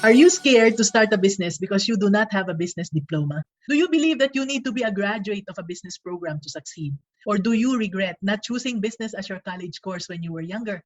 Are you scared to start a business because you do not have a business diploma? Do you believe that you need to be a graduate of a business program to succeed? Or do you regret not choosing business as your college course when you were younger?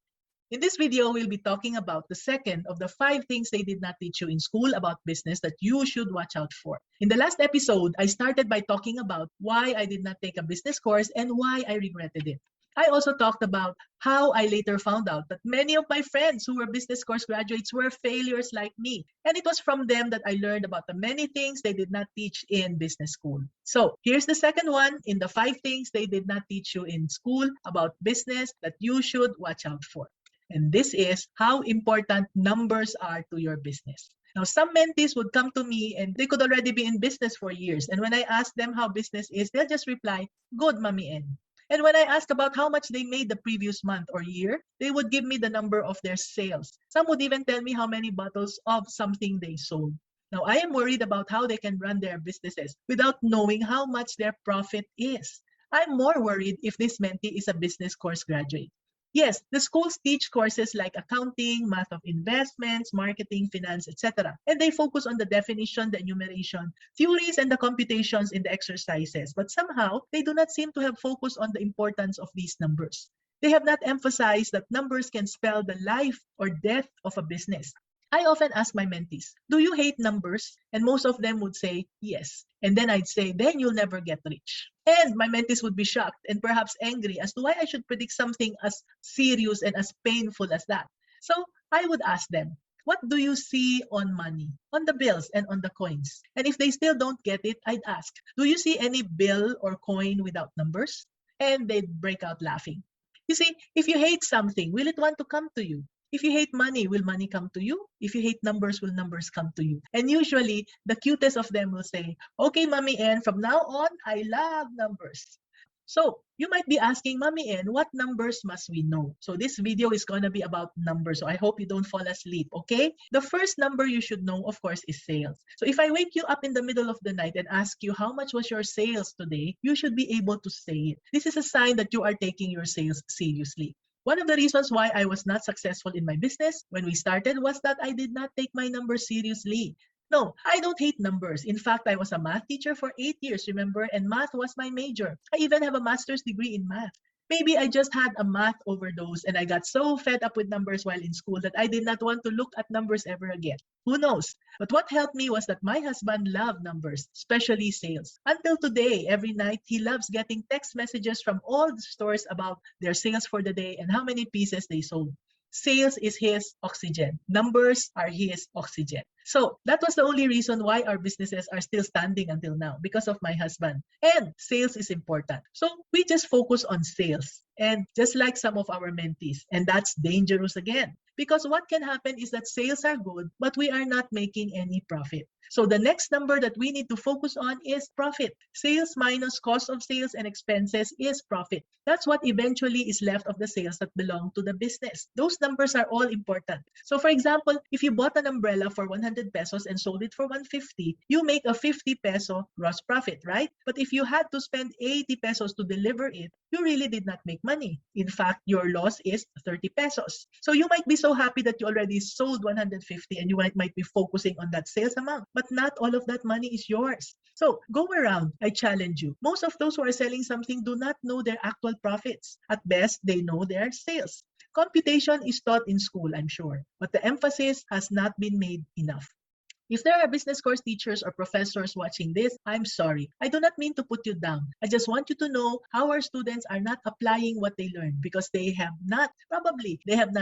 In this video, we'll be talking about the second of the 5 things they did not teach you in school about business that you should watch out for. In the last episode, I started by talking about why I did not take a business course and why I regretted it. I also talked about how I later found out that many of my friends who were business course graduates were failures like me. And it was from them that I learned about the many things they did not teach in business school. So here's the second one in the 5 things they did not teach you in school about business that you should watch out for. And this is how important numbers are to your business. Now, some mentees would come to me and they could already be in business for years. And when I ask them how business is, they'll just reply, "Good, Mommy N." And when I ask about how much they made the previous month or year, they would give me the number of their sales. Some would even tell me how many bottles of something they sold. Now, I am worried about how they can run their businesses without knowing how much their profit is. I'm more worried if this mentee is a business course graduate. Yes, the schools teach courses like accounting, math of investments, marketing, finance, etc. And they focus on the definition, the enumeration, theories, and the computations in the exercises. But somehow, they do not seem to have focused on the importance of these numbers. They have not emphasized that numbers can spell the life or death of a business. I often ask my mentees, "Do you hate numbers?" And most of them would say, "Yes." And then I'd say, "Then you'll never get rich." And my mentees would be shocked and perhaps angry as to why I should predict something as serious and as painful as that. So I would ask them, "What do you see on money, on the bills and on the coins?" And if they still don't get it, I'd ask, "Do you see any bill or coin without numbers?" And they'd break out laughing. You see, if you hate something, will it want to come to you? If you hate money, will money come to you? If you hate numbers, will numbers come to you? And usually, the cutest of them will say, "Okay, Mommy N, from now on, I love numbers." So, you might be asking, "Mommy N, what numbers must we know?" So, this video is going to be about numbers. So, I hope you don't fall asleep, okay? The first number you should know, of course, is sales. So, if I wake you up in the middle of the night and ask you how much was your sales today, you should be able to say it. This is a sign that you are taking your sales seriously. One of the reasons why I was not successful in my business when we started was that I did not take my numbers seriously. No, I don't hate numbers. In fact, I was a math teacher for 8 years, remember? And math was my major. I even have a master's degree in math. Maybe I just had a math overdose and I got so fed up with numbers while in school that I did not want to look at numbers ever again. Who knows? But what helped me was that my husband loved numbers, especially sales. Until today, every night, he loves getting text messages from all the stores about their sales for the day and how many pieces they sold. Sales is his oxygen. Numbers are his oxygen. So that was the only reason why our businesses are still standing until now, because of my husband. And sales is important. So we just focus on sales. And just like some of our mentees, and that's dangerous again. Because what can happen is that sales are good, but we are not making any profit. So the next number that we need to focus on is profit. Sales minus cost of sales and expenses is profit. That's what eventually is left of the sales that belong to the business. Those numbers are all important. So for example, if you bought an umbrella for 100 pesos and sold it for 150, you make a 50 peso gross profit, right? But if you had to spend 80 pesos to deliver it, you really did not make money. In fact, your loss is 30 pesos. So you might be so happy that you already sold 150 and you might be focusing on that sales amount. But not all of that money is yours. So go around. I challenge you. Most of those who are selling something do not know their actual profits. At best, they know their sales. Computation is taught in school, I'm sure, but the emphasis has not been made enough. If there are business course teachers or professors watching this, I'm sorry. I do not mean to put you down. I just want you to know how our students are not applying what they learned because they have not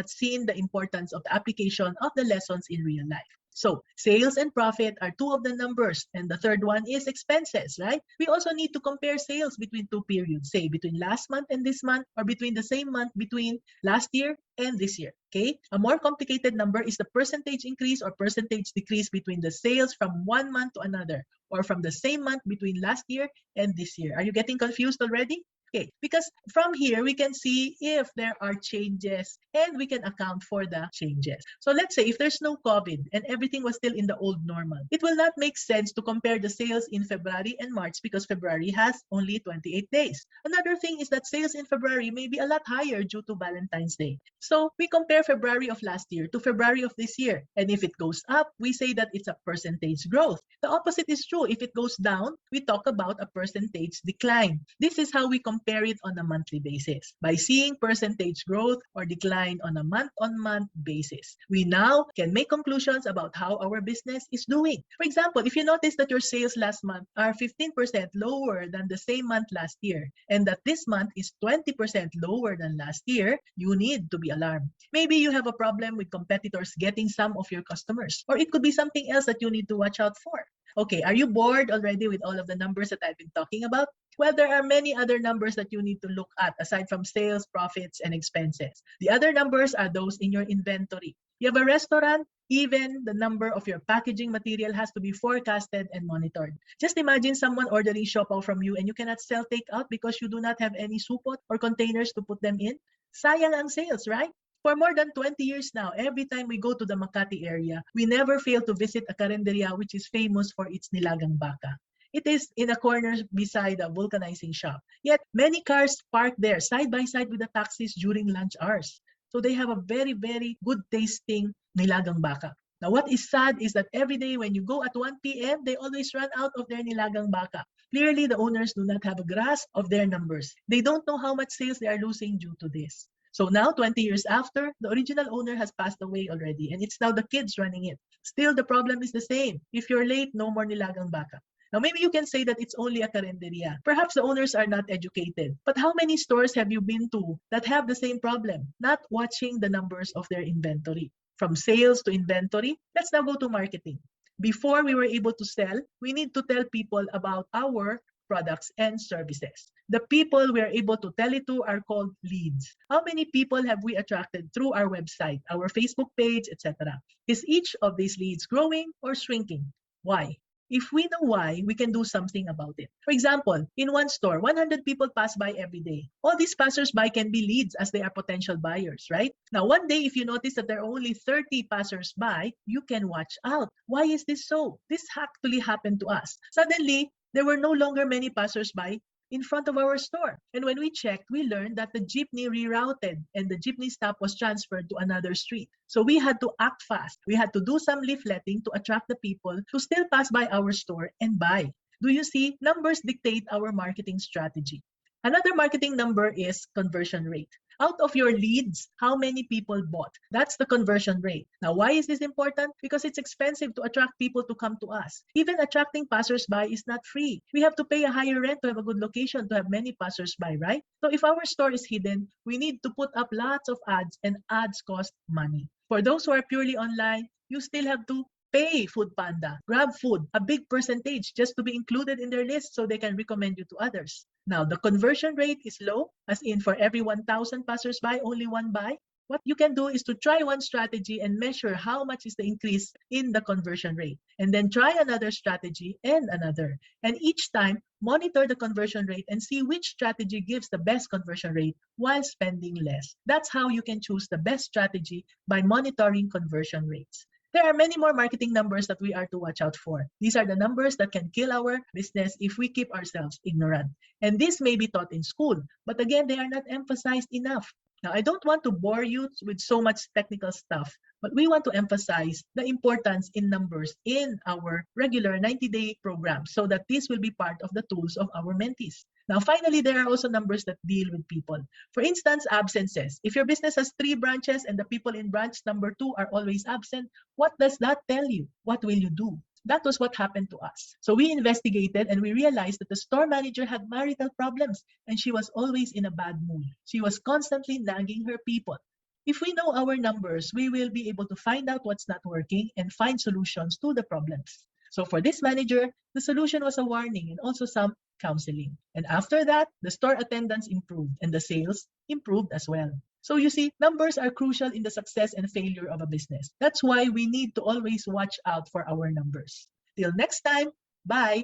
seen the importance of the application of the lessons in real life. So sales and profit are 2 of the numbers, and the third one is expenses, right? We also need to compare sales between 2 periods, say between last month and this month, or between the same month between last year and this year, okay? A more complicated number is the percentage increase or percentage decrease between the sales from one month to another, or from the same month between last year and this year. Are you getting confused already? Okay, because from here, we can see if there are changes and we can account for the changes. So let's say if there's no COVID and everything was still in the old normal, it will not make sense to compare the sales in February and March because February has only 28 days. Another thing is that sales in February may be a lot higher due to Valentine's Day. So we compare February of last year to February of this year. And if it goes up, we say that it's a percentage growth. The opposite is true. If it goes down, we talk about a percentage decline. This is how we compare it on a monthly basis. By seeing percentage growth or decline on a month-on-month basis, we now can make conclusions about how our business is doing. For example, if you notice that your sales last month are 15% lower than the same month last year, and that this month is 20% lower than last year, you need to be alarmed. Maybe you have a problem with competitors getting some of your customers, or it could be something else that you need to watch out for. Okay, are you bored already with all of the numbers that I've been talking about? Well, there are many other numbers that you need to look at aside from sales, profits, and expenses. The other numbers are those in your inventory. You have a restaurant, even the number of your packaging material has to be forecasted and monitored. Just imagine someone ordering siopaw from you and you cannot sell takeout because you do not have any supot or containers to put them in. Sayang ang sales, right? For more than 20 years now, every time we go to the Makati area, we never fail to visit a karinderya which is famous for its nilagang baka. It is in a corner beside a vulcanizing shop. Yet, many cars park there side by side with the taxis during lunch hours. So they have a very, very good tasting nilagang baka. Now, what is sad is that every day when you go at 1 p.m., they always run out of their nilagang baka. Clearly, the owners do not have a grasp of their numbers. They don't know how much sales they are losing due to this. So now, 20 years after, the original owner has passed away already, and it's now the kids running it. Still, the problem is the same. If you're late, no more nilagang baka. Now, maybe you can say that it's only a karinderya. Perhaps the owners are not educated. But how many stores have you been to that have the same problem? Not watching the numbers of their inventory. From sales to inventory, let's now go to marketing. Before we were able to sell, we need to tell people about our products and services. The people we are able to tell it to are called leads. How many people have we attracted through our website, our Facebook page, etc.? Is each of these leads growing or shrinking? Why? If we know why, we can do something about it. For example, in one store, 100 people pass by every day. All these passers-by can be leads as they are potential buyers, right? Now, one day, if you notice that there are only 30 passers-by, you can watch out. Why is this so? This actually happened to us. Suddenly, there were no longer many passers-by in front of our store. And when we checked, we learned that the jeepney rerouted and the jeepney stop was transferred to another street. So we had to act fast. We had to do some leafletting to attract the people to still pass by our store and buy. Do you see? Numbers dictate our marketing strategy. Another marketing number is conversion rate. Out of your leads, how many people bought? That's the conversion rate. Now, why is this important? Because it's expensive to attract people to come to us. Even attracting passers-by is not free. We have to pay a higher rent to have a good location to have many passers-by, right? So if our store is hidden, we need to put up lots of ads, and ads cost money. For those who are purely online, you still have to pay Foodpanda, Grab Food, a big percentage just to be included in their list so they can recommend you to others. Now, the conversion rate is low, as in for every 1,000 passers-by, only one buy. What you can do is to try one strategy and measure how much is the increase in the conversion rate. And then try another strategy and another. And each time, monitor the conversion rate and see which strategy gives the best conversion rate while spending less. That's how you can choose the best strategy, by monitoring conversion rates. There are many more marketing numbers that we are to watch out for. These are the numbers that can kill our business if we keep ourselves ignorant. And this may be taught in school, but again, they are not emphasized enough. Now, I don't want to bore you with so much technical stuff, but we want to emphasize the importance in numbers in our regular 90-day program so that this will be part of the tools of our mentees. Now, finally, there are also numbers that deal with people. For instance, absences. If your business has 3 branches and the people in branch number 2 are always absent, what does that tell you? What will you do? That was what happened to us. So we investigated and we realized that the store manager had marital problems and she was always in a bad mood. She was constantly nagging her people. If we know our numbers, we will be able to find out what's not working and find solutions to the problems. So for this manager, the solution was a warning and also some counseling. And after that, the store attendance improved and the sales improved as well. So you see, numbers are crucial in the success and failure of a business. That's why we need to always watch out for our numbers. Till next time, bye!